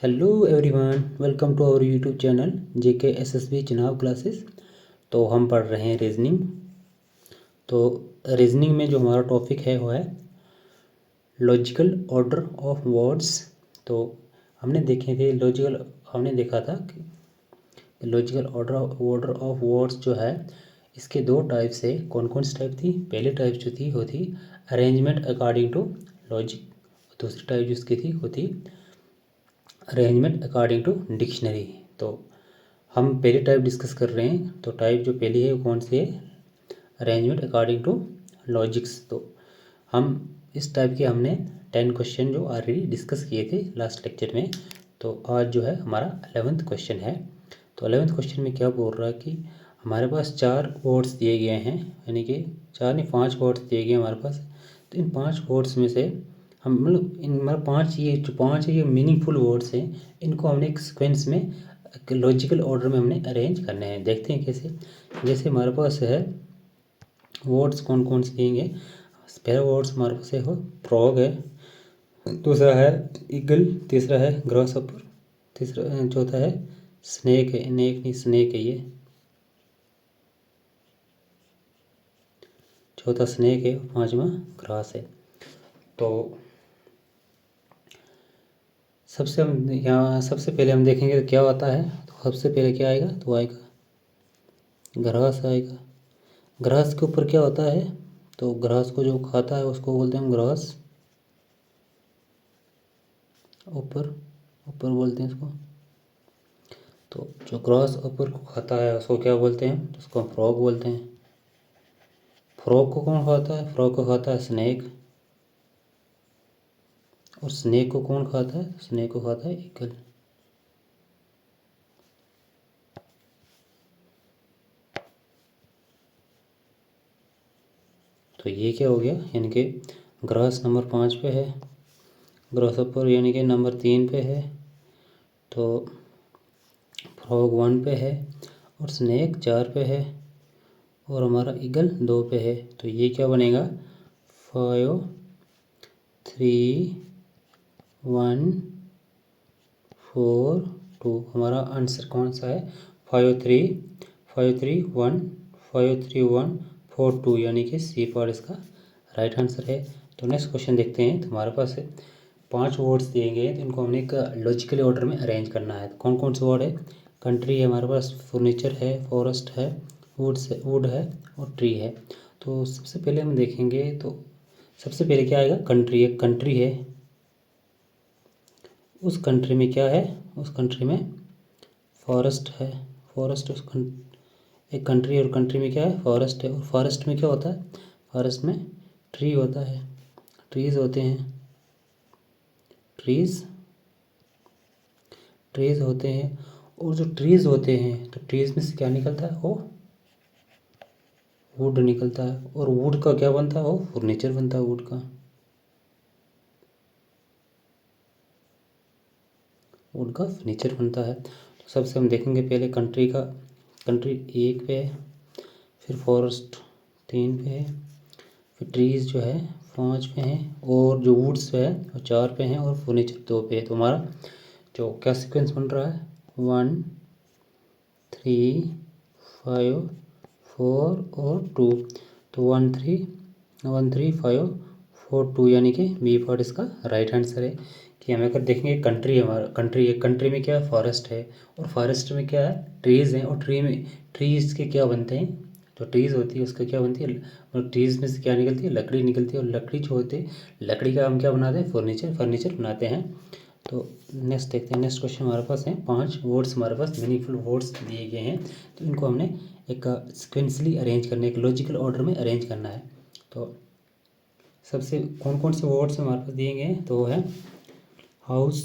Hello everyone, welcome to our YouTube channel JK SSB चुनाव classes. तो हम पढ़ रहे हैं रीजनिंग। तो रीजनिंग में जो हमारा टॉपिक है वो है लॉजिकल ऑर्डर ऑफ वर्ड्स। तो हमने देखा था कि लॉजिकल ऑर्डर ऑफ वर्ड्स जो है इसके दो टाइप्स है। कौन कौन सी टाइप थी? पहली टाइप जो थी वो थी अरेंजमेंट अकॉर्डिंग टू लॉजिक। दूसरी टाइप जो इसकी थी वो थी अरेंजमेंट अकॉर्डिंग टू डिक्शनरी। तो हम पहली टाइप डिस्कस कर रहे हैं। तो टाइप जो पहली है वो कौन सी है? Arrangement according to logics. तो हम इस टाइप के हमने 10 क्वेश्चन जो ऑलरेडी डिस्कस किए थे लास्ट लेक्चर में। तो आज जो है हमारा 11th क्वेश्चन है। तो 11th क्वेश्चन में क्या बोल रहा है कि हमारे पास 4 वर्ड्स दिए गए हैं, यानी कि 4 नहीं 5 वर्ड्स दिए गए हैं हमारे पास। तो इन 5 वर्ड्स में से हम इन मतलब 5 ये जो 5 है ये मीनिंगफुल वर्ड्स हैं। इनको हमने एक सीक्वेंस में लॉजिकल ऑर्डर में हमने अरेंज करने हैं। देखते हैं कैसे। जैसे हमारे पास है वर्ड्स कौन कौन से दिएंगे। पहला वर्ड्स हमारे पास है फ्रॉग है, दूसरा है ईगल, तीसरा है ग्रासहॉपर, तीसरा चौथा है स्नेक है, नेक नहीं स्नेक है, ये चौथा स्नेक है, पांचवा ग्रास है। तो सबसे पहले हम देखेंगे तो क्या होता है। तो सबसे पहले क्या आएगा? तो आएगा ग्रास आएगा। ग्रास के ऊपर क्या होता है? तो ग्रास को जो खाता है उसको बोलते हैं हम ग्रास ऊपर, ऊपर बोलते हैं इसको। तो जो ग्रास ऊपर को खाता है उसको क्या बोलते हैं? तो उसको हम फ्रॉग बोलते हैं। फ्रॉग को कौन खाता है? फ्रॉग को खाता है स्नेक। और स्नेक को कौन खाता है? स्नेक को खाता है ईगल। तो ये क्या हो गया? यानी कि ग्रास नंबर 5 पे है, ग्रासहॉपर यानी कि नंबर 3 पे है, तो फ्रॉग 1 पे है, और स्नेक 4 पे है, और हमारा ईगल 2 पे है। तो ये क्या बनेगा? 5 3 1 4 2। हमारा आंसर कौन सा है? 5 3 1 5 3 1 4 2, यानी कि सी पार्ट इसका राइट आंसर है। तो नेक्स्ट क्वेश्चन देखते हैं। तो हमारे पास है 5 वर्ड्स दिए गए हैं, तो इनको हमने एक लॉजिकली ऑर्डर में अरेंज करना है। तो कौन कौन से वर्ड है? कंट्री है हमारे पास, फर्नीचर है, फॉरेस्ट है, वुड है, और ट्री है। तो सबसे पहले हम देखेंगे तो सबसे पहले क्या आएगा? कंट्री। एक कंट्री है, उस कंट्री में क्या है? उस कंट्री में फॉरेस्ट है। फॉरेस्ट एक कंट्री, और कंट्री में क्या है? फॉरेस्ट है। और फॉरेस्ट में क्या होता है? फॉरेस्ट में ट्री होता है, ट्रीज होते हैं, ट्रीज होते हैं। और जो ट्रीज होते हैं तो ट्रीज में से क्या निकलता है? वो वुड निकलता है। और वुड का क्या बनता है? वो फर्नीचर बनता है वुड का। वुड का फर्नीचर बनता है। तो सबसे हम देखेंगे पहले कंट्री का। कंट्री 1 पे है, फिर फॉरेस्ट 3 पे है, फिर ट्रीज जो है 5 पे हैं, और जो वुड्स है वो 4 पे हैं, और फर्नीचर 2 पे है। तो हमारा जो क्या सीक्वेंस बन रहा है? 1 3 5 4 और 2। तो 1 3 5 4 2, यानी कि बी पार्ट इसका राइट आंसर है। कि हमें अगर देखेंगे कंट्री, हमारा कंट्री में क्या है? फॉरेस्ट है, और फॉरेस्ट में क्या है? ट्रीज़ हैं, और ट्रीज़ के क्या बनते हैं? जो ट्रीज़ होती है उसका क्या बनती है? और ट्रीज़ में से क्या निकलती है? लकड़ी निकलती है। और लकड़ी जो होते हैं, लकड़ी का हम क्या बनाते हैं? फर्नीचर बनाते हैं। तो नेक्स्ट देखते हैं। नेक्स्ट क्वेश्चन हमारे पास है 5 वर्ड्स हमारे पास मीनिंगफुल वर्ड्स दिए गए हैं। तो इनको हमने एक सिक्वेंसली अरेंज करना है, एक लॉजिकल ऑर्डर में अरेंज करना है। तो सबसे कौन कौन से वर्ड्स हमारे पास दिए गए हैं? तो वो है house,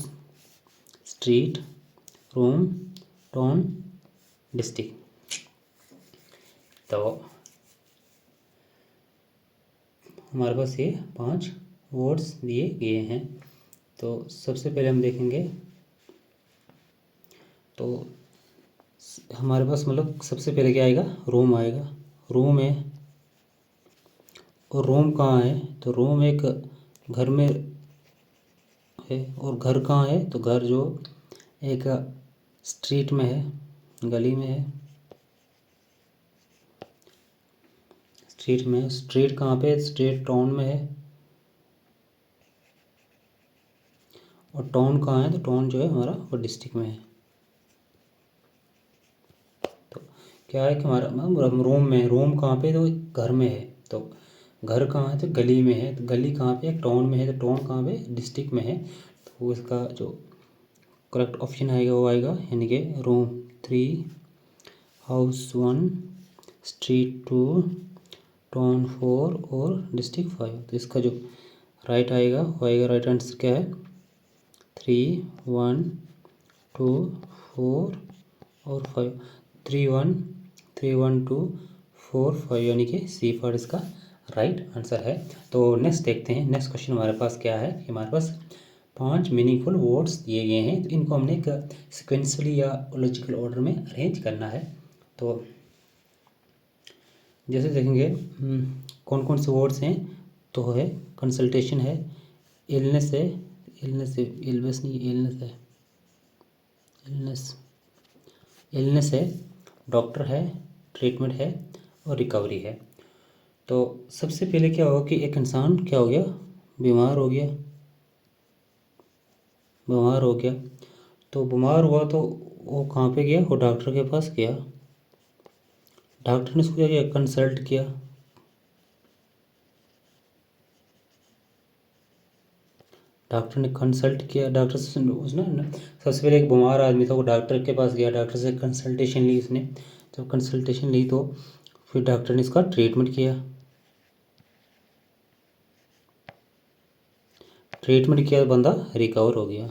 street, room, town, district. तो हमारे पास ये 5 वर्ड्स दिए गए हैं। तो सबसे पहले हम देखेंगे तो हमारे पास मतलब सबसे पहले क्या आएगा? रूम आएगा। रूम है, और रूम कहाँ है? तो रूम एक घर में है। और घर कहाँ है? तो घर जो एक स्ट्रीट में है, गली में है, स्ट्रीट में। स्ट्रीट कहाँ पे है? स्ट्रीट टाउन में है। और टाउन कहाँ है? तो टाउन जो है हमारा वो डिस्ट्रिक्ट में है। तो क्या है कि हमारा रूम में, रूम कहाँ पे? तो घर में है। तो घर कहाँ है? तो गली में है। तो गली कहाँ पे है? टाउन में है। तो टाउन कहाँ पे? डिस्ट्रिक्ट में है। तो इसका जो करेक्ट ऑप्शन आएगा वो आएगा, यानी कि रूम 3, हाउस 1, स्ट्रीट 2, टाउन 4 और डिस्ट्रिक्ट 5। तो इसका जो राइट आएगा वो आएगा, राइट आंसर क्या है? 3, 1, 2, 4 और 5। 3, 1, 3, 1, 2, 4, 5, यानी कि सी फॉर इसका राइट आंसर है। तो नेक्स्ट देखते हैं, नेक्स्ट क्वेश्चन हमारे पास क्या है। हमारे पास 5 मीनिंगफुल वर्ड्स दिए गए हैं, तो इनको हमने एक सिक्वेंसली या लॉजिकल ऑर्डर में अरेंज करना है। तो जैसे देखेंगे कौन कौन से वर्ड्स हैं। तो है कंसल्टेशन है, इलनेस है, इलनेस है, इलनेस नहीं, इलनेस है, इलनेस, इलनेस है, डॉक्टर है, ट्रीटमेंट है और रिकवरी है। तो सबसे पहले क्या होगा कि एक इंसान क्या हो गया? बीमार हो गया, बीमार हो गया। तो बीमार हुआ तो वो कहाँ पे गया? वो डॉक्टर के पास गया। डॉक्टर ने उसको क्या किया? कंसल्ट किया। डॉक्टर ने कंसल्ट किया, डॉक्टर से उसने सबसे पहले एक बीमार आदमी था, वो डॉक्टर के पास गया, डॉक्टर से कंसल्टेशन ली उसने। जब कंसल्टेशन ली तो फिर डॉक्टर ने इसका ट्रीटमेंट किया। ट्रीटमेंट किया तो बंदा रिकवर हो गया।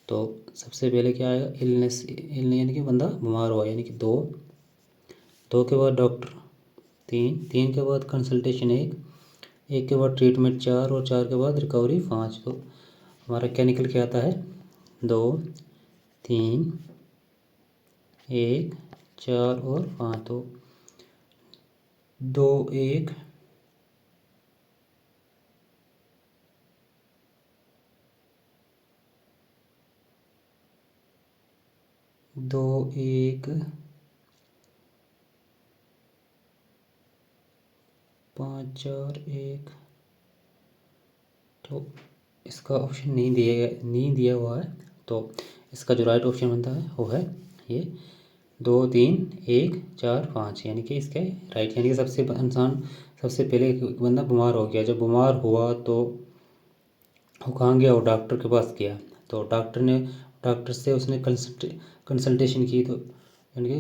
तो सबसे पहले क्या आएगा? इलनेस, यानी कि बंदा बीमार हुआ, यानी कि 2, 2 के बाद डॉक्टर, 3, 3 के बाद कंसल्टेशन, 1, 1 के बाद ट्रीटमेंट, 4 और 4 के बाद रिकवरी, 5। तो हमारा क्या निकल के आता है? 2, 3, 1, 4 और 5। तो 2, 1, 2, 1, 5, 4, 1। तो इसका ऑप्शन नहीं दिया हुआ है। तो इसका जो राइट ऑप्शन बनता है वो है ये 2, 3, 1, 4, 5, यानी कि इसके राइट, यानी कि सबसे पहले एक बंदा बीमार हो गया। जब बीमार हुआ तो वो कहाँ गया? वो डॉक्टर के पास गया। तो डॉक्टर से उसने कंसल्टेशन की, तो यानी कि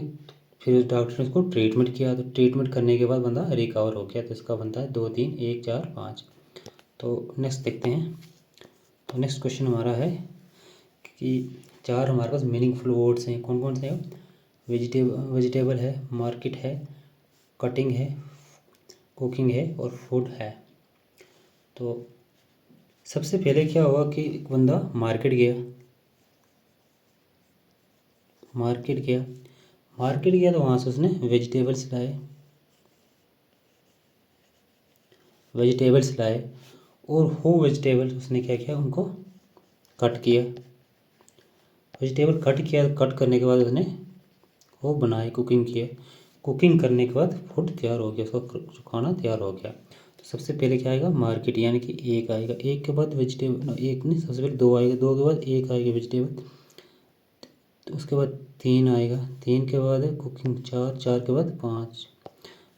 फिर डॉक्टर ने उसको ट्रीटमेंट किया। तो ट्रीटमेंट करने के बाद बंदा रिकवर हो गया। तो इसका बनता है 2, 3, 1, 4, 5। तो नेक्स्ट देखते हैं। तो नेक्स्ट क्वेश्चन हमारा है कि 4 हमारे पास मीनिंगफुल वर्ड्स हैं, कौन कौन से हैं? वेजिटेबल है, मार्केट है, कटिंग है, कुकिंग है और फूड है। तो सबसे पहले क्या हुआ कि एक बंदा मार्केट गया, मार्केट गया, मार्केट गया तो वहाँ से उसने वेजिटेबल्स लाए, वेजिटेबल्स लाए और वो वेजिटेबल्स उसने क्या किया? उनको कट किया। वेजिटेबल कट किया, कट करने के बाद उसने वो बनाए, कुकिंग किया। कुकिंग करने के बाद फूड तैयार हो गया, उसका खाना तैयार हो गया। तो सबसे पहले क्या आएगा? मार्केट, यानी कि 1 आएगा, 1 के बाद वेजिटेबल, 1 नहीं, सबसे पहले 2 आएगा, 2 के बाद 1 आएगा वेजिटेबल। तो उसके बाद 3 आएगा, 3 के बाद है कुकिंग, 4, 4 के बाद 5।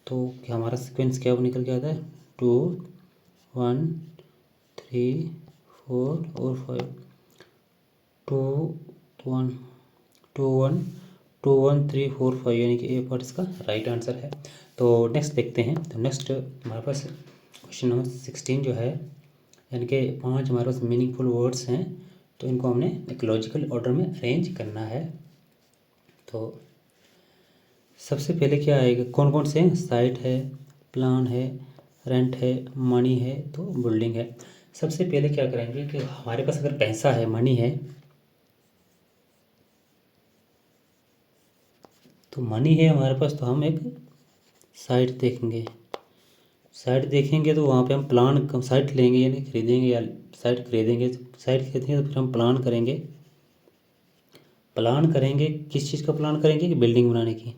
तो क्या हमारा सीक्वेंस क्या निकल के आता है? 2, 1, 3, 4 और 5। 2, 1, 2, 1, 2, 1, 3, 4, 5, यानी कि ए पार्ट इसका राइट आंसर है। तो नेक्स्ट देखते हैं। तो नेक्स्ट हमारे पास क्वेश्चन नंबर 16 जो है, यानी कि 5 हमारे पास मीनिंगफुल वर्ड्स हैं, तो इनको हमने एक लॉजिकल ऑर्डर में अरेंज करना है। तो सबसे पहले क्या आएगा? कौन कौन से हैं? साइट है, प्लान है, रेंट है, मनी है, तो बिल्डिंग है। सबसे पहले क्या करेंगे कि हमारे पास अगर पैसा है, मनी है, तो मनी है हमारे पास, तो हम एक साइट देखेंगे, साइट देखेंगे तो वहाँ पे हम प्लान साइट लेंगे यानी खरीदेंगे या साइट खरीदेंगे। साइट खरीदेंगे तो फिर हम प्लान करेंगे। प्लान करेंगे किस चीज़ का प्लान करेंगे कि बिल्डिंग बनाने की।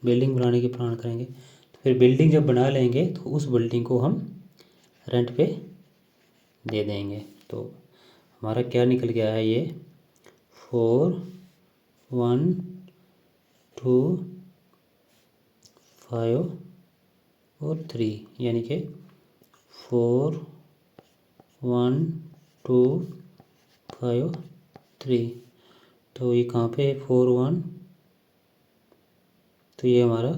बिल्डिंग बनाने की प्लान करेंगे तो फिर बिल्डिंग जब बना लेंगे तो उस बिल्डिंग को हम रेंट पे दे देंगे। तो हमारा क्या निकल गया है ये 4 1 2 5 और 3 यानी कि 4 1 2 5 3। तो ये कहाँ पे है 4 1, तो ये हमारा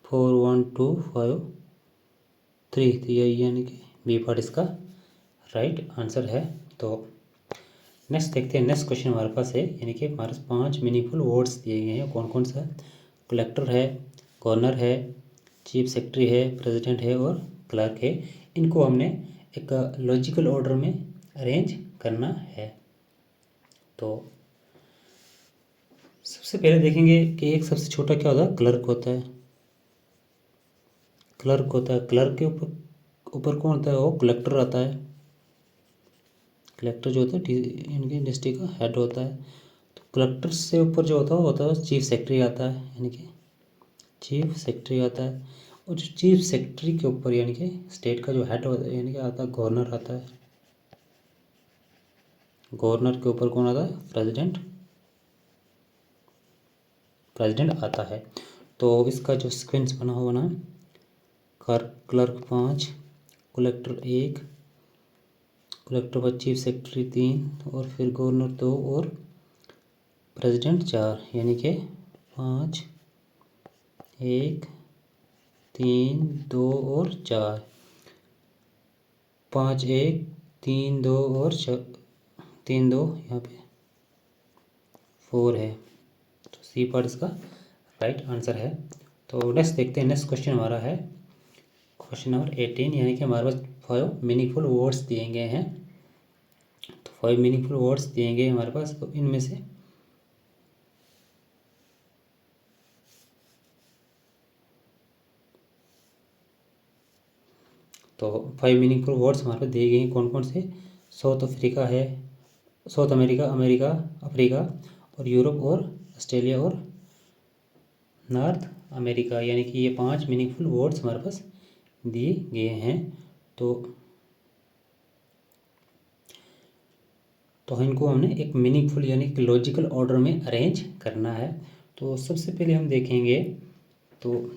4 1 2 5 3, तो ये यानी कि बी पार्ट इसका राइट आंसर है। तो नेक्स्ट देखते हैं। नेक्स्ट क्वेश्चन हमारे पास है यानी कि हमारे पास 5 मीनिंगफुल वर्ड्स दिए गए हैं। कौन कौन सा? कलेक्टर है, गवर्नर है, चीफ सेक्रेटरी है, प्रेसिडेंट है और क्लर्क है। इनको हमने एक लॉजिकल ऑर्डर में अरेंज करना है। तो सबसे पहले देखेंगे कि एक सबसे छोटा क्या होता है, क्लर्क होता है। क्लर्क होता है, क्लर्क के ऊपर कौन होता है, वो कलेक्टर आता है। कलेक्टर जो होता है इनके डिस्ट्रिक्ट का हेड होता है। तो कलेक्टर से ऊपर जो होता है चीफ सेक्रेटरी आता है, यानी कि चीफ सेक्रेटरी आता है। और जो चीफ सेक्रेटरी के ऊपर यानी कि स्टेट का जो हेड होता है यानी कि आता है गवर्नर आता है। गवर्नर के ऊपर कौन आता है, प्रेसिडेंट। प्रेसिडेंट आता है। तो इसका जो सीक्वेंस बना हुआ ना, क्लर्क 5, कलेक्टर 1, कलेक्टर बाद चीफ सेक्रेटरी 3 और फिर गवर्नर 2 और प्रेसिडेंट 4, यानी कि 5 1 3 2 और 4, 5 1 3 2 और 3 2 यहाँ पे 4 है। तो सी पार्ट इसका राइट आंसर है। तो नेक्स्ट देखते हैं। नेक्स्ट क्वेश्चन हमारा है क्वेश्चन नंबर 18, यानी कि हमारे पास 5 मीनिंगफुल वर्ड्स दिए गए हैं। तो 5 मीनिंगफुल वर्ड्स दिए गए हमारे पास। तो इनमें से तो 5 मीनिंगफुल वर्ड्स हमारे पास दिए गए हैं। कौन कौन से? साउथ अफ्रीका है, साउथ अमेरिका, अमेरिका, अफ्रीका और यूरोप और ऑस्ट्रेलिया और नॉर्थ अमेरिका, यानी कि ये 5 मीनिंगफुल वर्ड्स हमारे पास दिए गए हैं। तो इनको हमने एक मीनिंगफुल यानी कि लॉजिकल ऑर्डर में अरेंज करना है। तो सबसे पहले हम देखेंगे, तो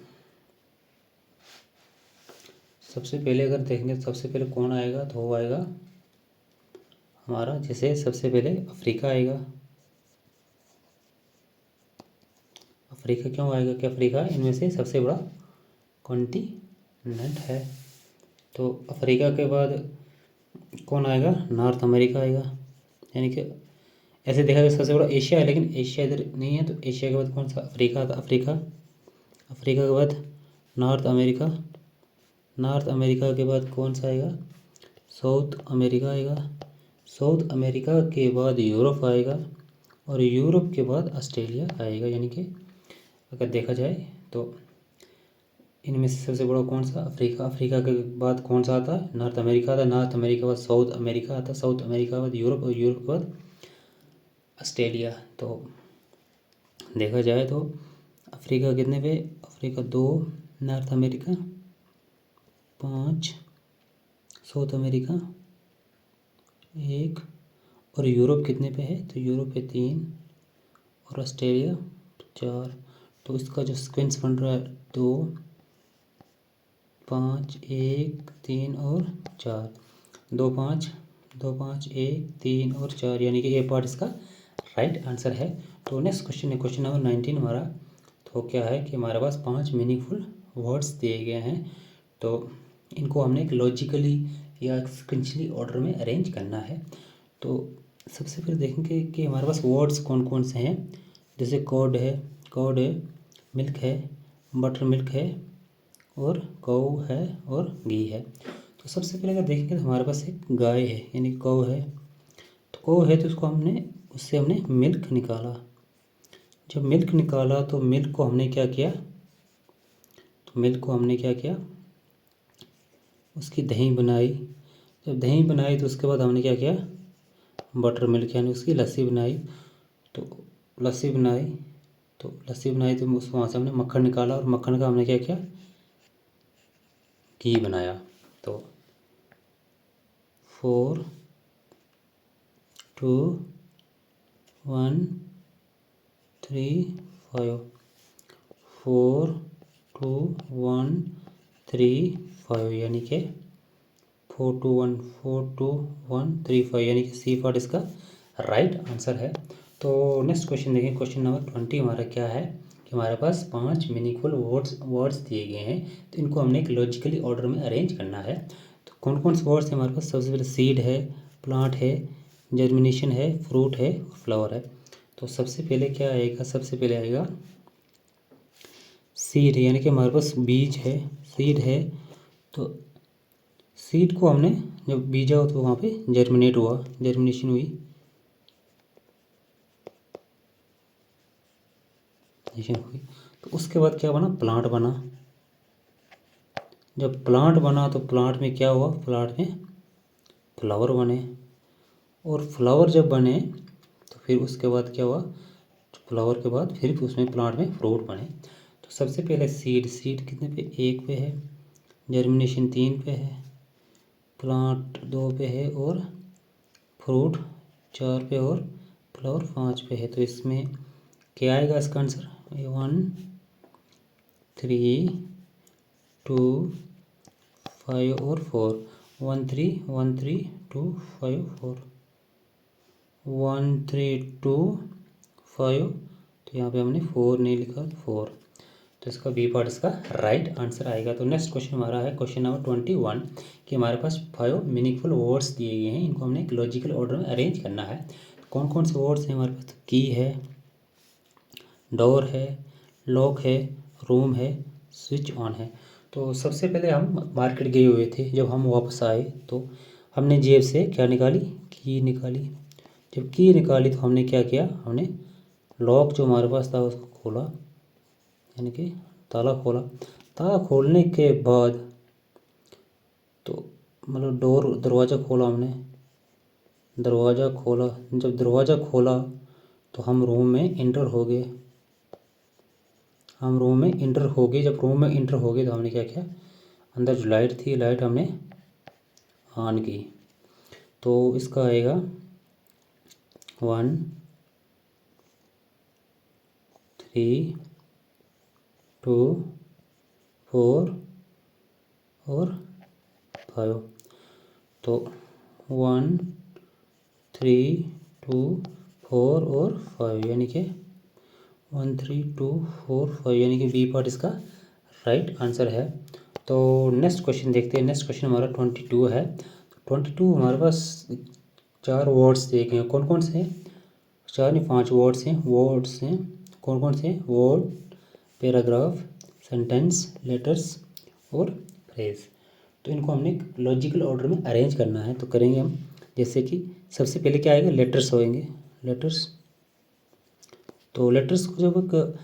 सबसे पहले अगर देखेंगे सबसे पहले कौन आएगा, तो वो आएगा हमारा, जैसे सबसे पहले अफ्रीका आएगा। अफ्रीका क्यों आएगा कि अफ्रीका इनमें से सबसे बड़ा कॉन्टिनेंट है। तो अफ्रीका के बाद कौन आएगा, नॉर्थ अमेरिका आएगा। यानी कि ऐसे देखा जाए सबसे बड़ा एशिया है, लेकिन एशिया इधर नहीं है। तो एशिया के बाद कौन सा, अफ्रीका आता, अफ्रीका। अफ्रीका के बाद नॉर्थ अमेरिका। नॉर्थ अमेरिका के बाद कौन सा आएगा, साउथ अमेरिका आएगा। साउथ अमेरिका के बाद यूरोप आएगा और यूरोप के बाद ऑस्ट्रेलिया आएगा। यानी कि अगर देखा जाए तो इनमें से सबसे बड़ा कौन सा, अफ्रीका। अफ्रीका के बाद कौन सा आता है, नॉर्थ अमेरिका आता है। नॉर्थ अमेरिका के बाद साउथ अमेरिका आता है। साउथ अमेरिका के बाद यूरोप और यूरोप के बाद ऑस्ट्रेलिया। तो देखा जाए तो अफ्रीका कितने पे, Africa 2, north America 5, south America 1 और यूरोप कितने पे है, तो यूरोप पे 3 और ऑस्ट्रेलिया 4। तो इसका जो सीक्वेंस बन रहा है 2 5 1 3 और 4, 2 5 2 5 1 3 और 4, यानी कि ये पार्ट इसका राइट आंसर है। तो नेक्स्ट क्वेश्चन है क्वेश्चन नंबर 19 हमारा। तो क्या है कि हमारे पास 5 मीनिंगफुल वर्ड्स दिए गए हैं। तो इनको हमने एक लॉजिकली या सिक्वेंशली ऑर्डर में अरेंज करना है। तो सबसे पहले देखेंगे कि हमारे पास वर्ड्स कौन कौन से हैं। जैसे कॉर्ड है, मिल्क है, बटर मिल्क है और गौ है और घी है। तो सबसे पहले अगर देखेंगे तो हमारे पास एक गाय है, यानी गौ है। तो गौ है तो उसको उससे हमने मिल्क निकाला। जब मिल्क निकाला तो मिल्क को हमने क्या किया, उसकी दही बनाई। जब दही बनाई तो उसके बाद हमने क्या किया, बटर मिल्क यानी उसकी लस्सी बनाई। तो लस्सी बनाई तो वहाँ से हमने मक्खन निकाला और मक्खन का हमने क्या किया, घी बनाया। तो 4 2 1 3 5 4 2 1 3 5 यानी कि 4 2 1 3 5 यानी कि सी पार्ट इसका राइट आंसर है। तो नेक्स्ट क्वेश्चन देखें, क्वेश्चन नंबर 20 हमारा क्या है कि हमारे पास 5 मीनिंगफुल वर्ड्स दिए गए हैं। तो इनको हमने एक लॉजिकली ऑर्डर में अरेंज करना है। तो कौन कौन से वर्ड्स हैं हमारे पास, सबसे पहले सीड है, प्लांट है, जर्मिनेशन है, फ्रूट है, फ्लावर है। तो सबसे पहले क्या आएगा, सबसे पहले आएगा सीड, यानी कि हमारे पास बीज है, सीड है। तो सीड को हमने जब बीजा हो तो वहाँ पे जर्मिनेट हुआ, जर्मिनेशन हुई, तो उसके बाद क्या बना, प्लांट बना। जब प्लांट बना तो प्लांट में क्या हुआ, प्लांट में फ्लावर बने। और फ्लावर जब बने तो फिर उसके बाद क्या हुआ, फ्लावर के बाद फिर उसमें प्लांट में फ्रूट बने। तो सबसे पहले सीड कितने पे, 1 पे है, जर्मिनेशन 3 पे है, प्लांट 2 पे है और फ्रूट 4 पे और फ्लावर 5 पे है। तो इसमें क्या आएगा इसका आंसर, 1 3 2 5 और 4, 1 3 1 3 2 5 4, 1 3 2 5। तो यहाँ पे हमने 4 नहीं लिखा, 4, तो इसका बी पार्ट इसका राइट आंसर आएगा। तो नेक्स्ट क्वेश्चन हमारा है क्वेश्चन नंबर 21 कि हमारे पास 5 मीनिंगफुल वर्ड्स दिए गए हैं, इनको हमने एक लॉजिकल ऑर्डर में अरेंज करना है। तो कौन कौन से वर्ड्स हैं हमारे पास, तो की है, डोर है, लॉक है, रूम है, स्विच ऑन है। तो सबसे पहले हम मार्केट गए हुए थे, जब हम वापस आए तो हमने जेब से क्या निकाली, की निकाली। जब की निकाली तो हमने क्या किया, हमने लॉक जो हमारे पास था उसको खोला, यानी कि ताला खोला। ताला खोलने के बाद तो मतलब दरवाज़ा खोला हमने, दरवाज़ा खोला। जब दरवाज़ा खोला तो हम रूम में इंटर हो गए, जब रूम में इंटर हो गए तो हमने क्या किया, अंदर जो लाइट थी, लाइट हमने ऑन की। तो इसका आएगा 1 3 2 4 और 5। तो 1 3 2 4 और 5 यानी कि 1 3 2 4 5 यानी कि बी पार्ट इसका राइट आंसर है। तो नेक्स्ट क्वेश्चन देखते हैं, नेक्स्ट क्वेश्चन हमारा 22 है। 22 हमारे पास 4 वर्ड्स दिए गए हैं, कौन कौन से हैं, 4 नहीं 5 वर्ड्स हैं, कौन कौन से, वर्ड, पैराग्राफ, सेंटेंस, लेटर्स और फ्रेज। तो इनको हमने लॉजिकल ऑर्डर में अरेंज करना है। तो करेंगे हम, जैसे कि सबसे पहले क्या आएगा, लेटर्स होंगे, लेटर्स। तो लेटर्स को जब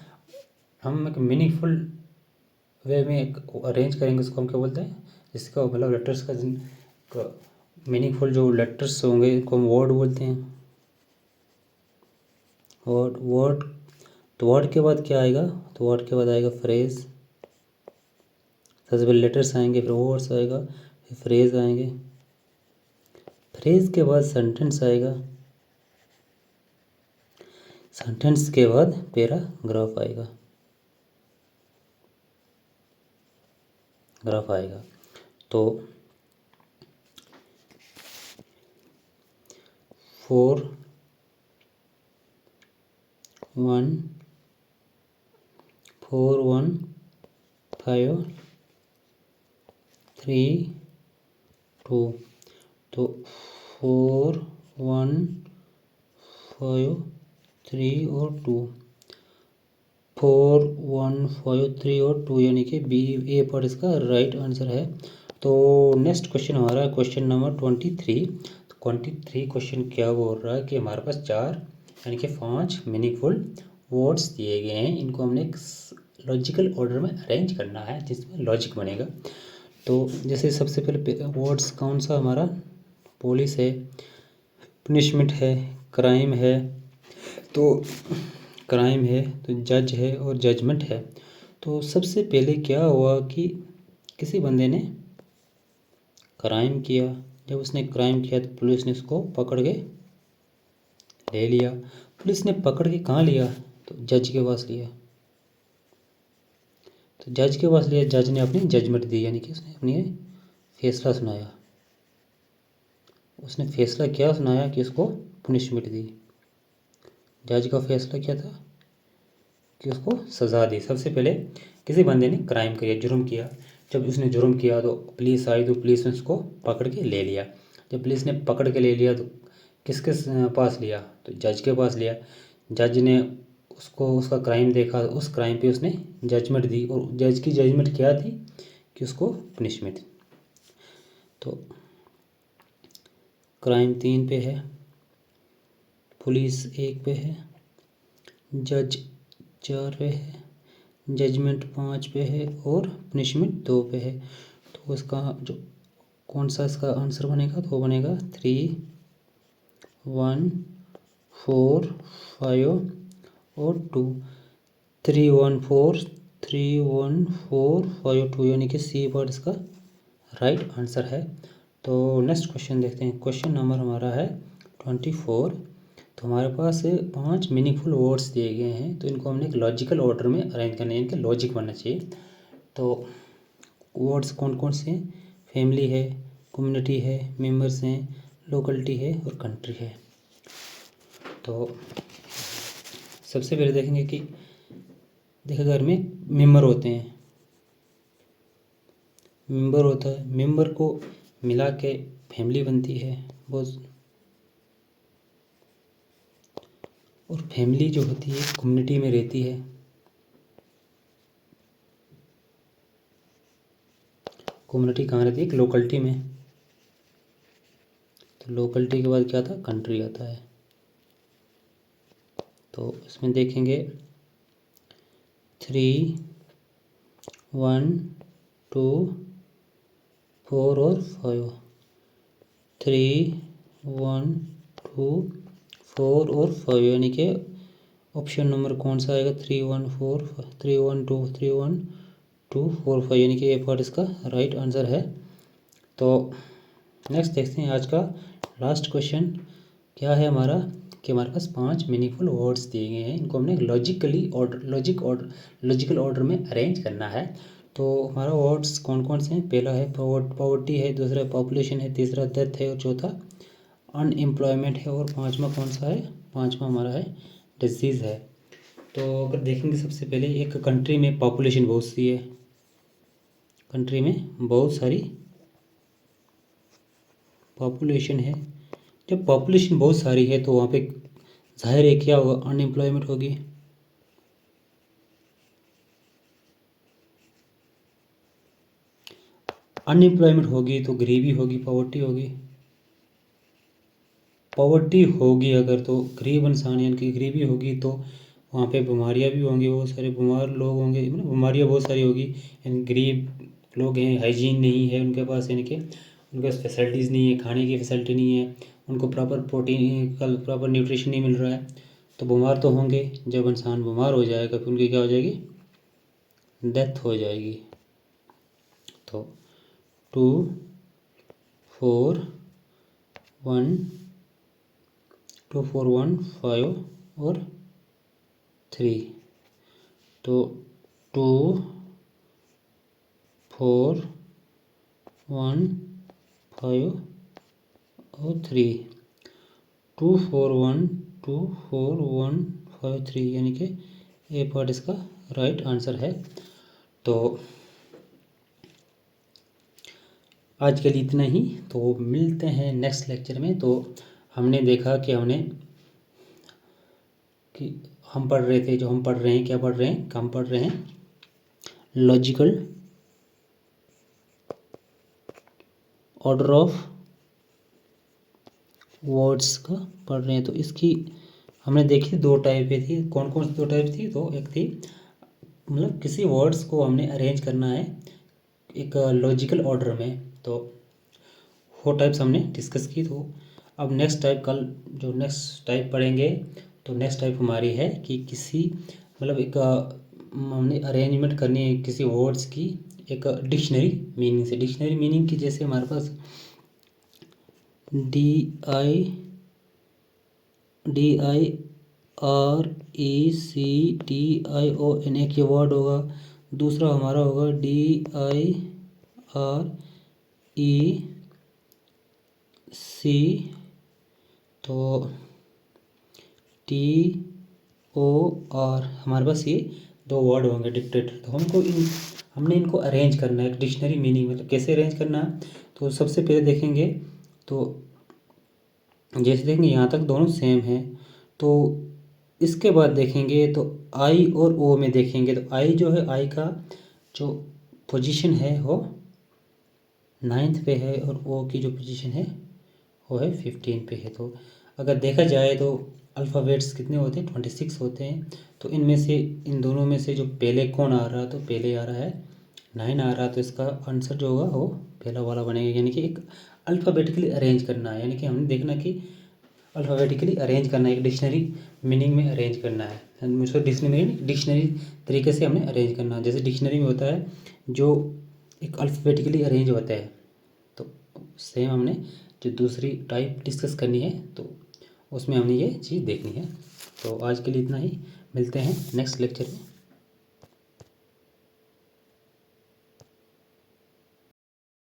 हम एक मीनिंगफुल वे में एक अरेंज करेंगे उसको हम क्या बोलते हैं, जिसका मतलब लेटर्स का मीनिंगफुल जो लेटर्स होंगे इनको हम वर्ड बोलते हैं, वर्ड। तो वर्ड के बाद क्या आएगा, तो वर्ड के बाद आएगा फ्रेज। सबसे पहले लेटर्स आएंगे, फिर वर्ड्स आएगा, फिर फ्रेज आएंगे, फ्रेज के बाद सेंटेंस आएगा, सेंटेंस के बाद पैराग्राफ आएगा, ग्राफ आएगा। तो 4 1 4 1 5 3 2। तो 4 1 5 3 और 2, 4 1 5 3 और 2 यानी कि बी ए पर इसका राइट आंसर है। तो नेक्स्ट क्वेश्चन हमारा क्वेश्चन नंबर 23। तो 23 क्वेश्चन क्या बोल रहा है कि हमारे पास 4 यानी कि 5 मीनिंगफुल वर्ड्स दिए गए हैं, इनको हमने एक लॉजिकल ऑर्डर में अरेंज करना है जिसमें लॉजिक बनेगा। तो जैसे सबसे पहले वर्ड्स कौन सा हमारा, पुलिस है, पनिशमेंट है, क्राइम है, तो क्राइम है, तो जज है और जजमेंट है। तो सबसे पहले क्या हुआ कि किसी बंदे ने क्राइम किया। जब उसने क्राइम किया तो पुलिस ने उसको पकड़ के ले लिया। पुलिस ने पकड़ के कहाँ लिया, तो जज के पास लिया। तो जज के पास लिया, जज ने अपनी जजमेंट दी, यानी कि उसने अपनी फैसला सुनाया। उसने फैसला क्या सुनाया कि उसको पनिशमेंट दी। जज का फैसला क्या था कि उसको सज़ा दी। सबसे पहले किसी बंदे ने क्राइम किया, जुर्म किया। जब उसने जुर्म किया तो पुलिस आई, तो पुलिस ने उसको पकड़ के ले लिया। जब पुलिस ने पकड़ के ले लिया तो किसके पास लिया, तो जज के पास लिया। जज ने उसको उसका क्राइम देखा, उस क्राइम पे उसने जजमेंट दी, और जज की जजमेंट क्या थी कि उसको पनिशमेंट। तो क्राइम 3 पे है, पुलिस 1 पे है, जज 4 पे है, जजमेंट 5 पे है और पनिशमेंट 2 पे है। तो इसका जो कौन सा इसका आंसर बनेगा, तो वो बनेगा 3, 1, 4, 5 और 2। 3, 1, 4, 3, 1, 4, 5, 2, यानी कि सी वर्ड इसका राइट आंसर है। तो नेक्स्ट क्वेश्चन देखते हैं। क्वेश्चन नंबर हमारा है 24। तो हमारे पास 5 मीनिंगफुल वर्ड्स दिए गए हैं, तो इनको हमने एक लॉजिकल ऑर्डर में अरेंज करना है, इनके लॉजिक बनना चाहिए। तो वर्ड्स कौन कौन से हैं, फैमिली है, कम्युनिटी है, मेंबर्स हैं, लोकलिटी है और कंट्री है। तो सबसे पहले देखेंगे कि देखो घर में मेंबर होते हैं, मेंबर होता है, मेंबर को मिला के फैमिली बनती है बहुत। और फैमिली जो होती है कम्युनिटी में रहती है। कम्युनिटी कहाँ रहती है, एक लोकलिटी में। तो लोकलिटी के बाद क्या था, कंट्री आता है। तो इसमें देखेंगे 3, 1, 2, 4 और 5। 3, 1, 2, 4 और 5, यानी कि ऑप्शन नंबर कौन सा आएगा, 3, 1, 4, 3, 1, 2, 3, 1, 2, 4, 5, यानी कि ए पार्ट इसका राइट आंसर है। तो नेक्स्ट देखते हैं आज का लास्ट क्वेश्चन क्या है हमारा, कि हमारे पास 5 मीनिंगफुल वर्ड्स दिए गए हैं, इनको हमने लॉजिकल ऑर्डर में अरेंज करना है। तो हमारा वर्ड्स कौन कौन से हैं, पहला है पॉवर्टी है, दूसरा पॉपुलेशन है, तीसरा डेथ है और चौथा अनएम्प्लॉयमेंट है और पांचवा कौन सा है, पांचवा हमारा है डिजीज़ है। तो अगर देखेंगे सबसे पहले एक कंट्री में पॉपुलेशन बहुत सी है, कंट्री में बहुत सारी पॉपुलेशन है। जब पॉपुलेशन बहुत सारी है तो वहाँ पे जाहिर है क्या होगा, अनएम्प्लॉयमेंट होगी। अनएम्प्लॉयमेंट होगी तो गरीबी होगी, पॉवर्टी होगी। पॉवर्टी होगी अगर, तो गरीब इंसान यानी कि गरीबी होगी, तो वहाँ पे बीमारियाँ भी होंगी, बहुत सारे बीमार लोग होंगे, मतलब बीमारियाँ बहुत सारी होगी। यानी गरीब लोग हैं, हाइजीन नहीं है उनके पास, यानी कि उनके पास फैसिलिटीज़ नहीं है, खाने की फैसिलिटी नहीं है, उनको प्रॉपर प्रोटीन का प्रॉपर न्यूट्रिशन नहीं मिल रहा है, तो बीमार तो होंगे। जब इंसान बीमार हो जाएगा फिर उनकी क्या हो जाएगी, डेथ हो जाएगी। तो 2, 4, 1, 2, 4, 1, 5 और 3। तो 2, 4, 1, 5 और 3। 2, 4, 1, 2, 4, 1, 5, 3, यानी कि ए पार्ट इसका राइट आंसर है। तो आज के लिए इतना ही, तो मिलते हैं नेक्स्ट लेक्चर में। तो हमने देखा कि हम पढ़ रहे थे, जो हम पढ़ रहे हैं, क्या पढ़ रहे हैं, हम पढ़ रहे हैं लॉजिकल ऑर्डर ऑफ वर्ड्स का पढ़ रहे हैं। तो इसकी हमने देखी दो टाइप थी। कौन कौन सी दो टाइप थी? तो एक थी मतलब किसी वर्ड्स को हमने अरेंज करना है एक लॉजिकल ऑर्डर में, तो वो टाइप्स हमने डिस्कस की। तो अब नेक्स्ट टाइप कल जो नेक्स्ट टाइप पढ़ेंगे, तो नेक्स्ट टाइप हमारी है कि किसी मतलब एक हमने अरेंजमेंट करनी है किसी वर्ड्स की एक डिक्शनरी मीनिंग से। डिक्शनरी मीनिंग की जैसे हमारे पास DIRECTION एक ये वर्ड होगा। दूसरा हमारा होगा DIREC, तो TOR, हमारे पास ये दो वर्ड होंगे डिक्टेटर। तो हमने इनको अरेंज करना है डिक्शनरी मीनिंग। मतलब कैसे अरेंज करना है? तो सबसे पहले देखेंगे तो जैसे देखेंगे यहाँ तक दोनों सेम हैं, तो इसके बाद देखेंगे तो आई और ओ में देखेंगे तो आई जो है, आई का जो पोजीशन है वो 9th पे है और ओ की जो पोजीशन है वो है 15 पे है। तो अगर देखा जाए तो अल्फ़ाबेट्स कितने होते हैं? 26 होते हैं। तो इनमें से इन दोनों में से जो पहले कौन आ रहा है? तो पहले आ रहा है 9 आ रहा है, तो इसका आंसर जो होगा वो पहला वाला बनेगा। यानी कि एक अल्फ़ाबेटिकली अरेंज करना है, यानी कि हमने देखना कि अल्फ़ाबेटिकली अरेंज करना है, एक डिक्शनरी मीनिंग में अरेंज करना है। मुझको डिक्शनरी तरीके से हमने अरेंज करना है। जैसे डिक्शनरी में होता है जो एक अल्फ़ाबेटिकली अरेंज होता है, तो सेम हमने जो दूसरी टाइप डिस्कस करनी है तो उसमें हमने ये चीज़ देखनी है। तो आज के लिए इतना ही, मिलते हैं नेक्स्ट लेक्चर में।